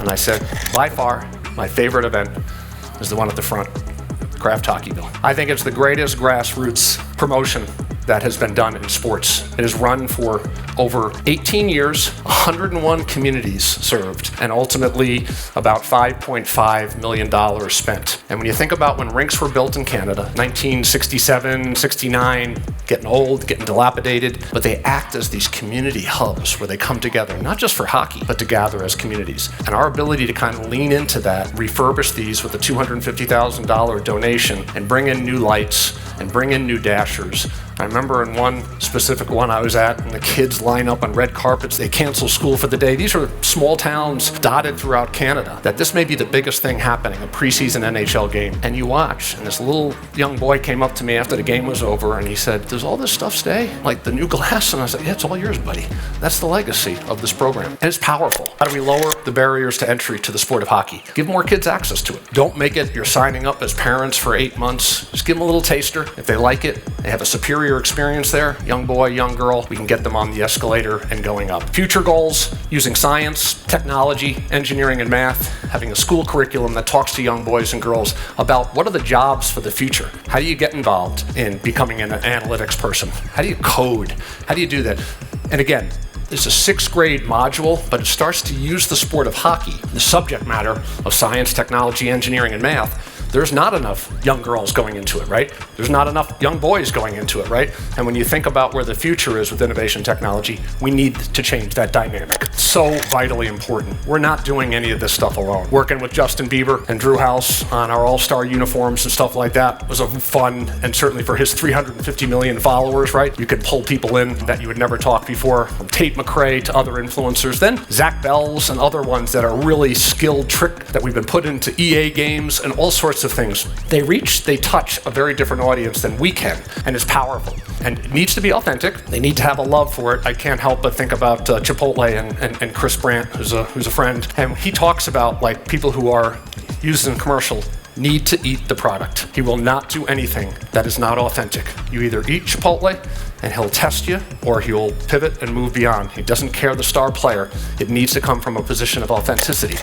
And I said, by far, my favorite event is the one at the front, Craft Hockey Bill. I think it's the greatest grassroots promotion that has been done in sports. It has run for over 18 years, 101 communities served, and ultimately about $5.5 million spent. And when you think about when rinks were built in Canada, 1967, 69, getting old, getting dilapidated, but they act as these community hubs where they come together, not just for hockey, but to gather as communities. And our ability to kind of lean into that, refurbish these with a $250,000 donation, and bring in new lights, and bring in new dashers. I remember in one specific one I was at, and the kids line up on red carpets, they cancel school for the day. These are small towns dotted throughout Canada, that this may be the biggest thing happening, a preseason NHL game. And you watch, and this little young boy came up to me after the game was over, and he said, does all this stuff stay? Like the new glass? And I said, yeah, it's all yours, buddy. That's the legacy of this program. And it's powerful. How do we lower the barriers to entry to the sport of hockey? Give more kids access to it. Don't make it you're signing up as parents for 8 months. Just give them a little taster. If they like it, they have a superior experience there, young boy, young girl, we can get them on the escalator and going up. Future goals, using science, technology, engineering, and math, having a school curriculum that talks to young boys and girls about what are the jobs for the future. How do you get involved in becoming an analytics person? How do you code? How do you do that? And again, it's a 6th grade module, but it starts to use the sport of hockey, the subject matter of science, technology, engineering, and math. There's not enough young girls going into it, right? There's not enough young boys going into it, right? And when you think about where the future is with innovation technology, we need to change that dynamic. So vitally important. We're not doing any of this stuff alone. Working with Justin Bieber and Drew House on our all-star uniforms and stuff like that was a fun, and certainly for his 350 million followers, right? You could pull people in that you would never talk before, from Tate McRae to other influencers. Then Zach Bells and other ones that are really skilled trick that we've been put into EA games and all sorts of things. They touch a very different audience than we can, and it's powerful. And it needs to be authentic. They need to have a love for it. I can't help but think about Chipotle and Chris Brandt, who's a friend, and he talks about like people who are used in commercial need to eat the product. He will not do anything that is not authentic. You either eat Chipotle and he'll test you, or he'll pivot and move beyond. He doesn't care the star player. It needs to come from a position of authenticity.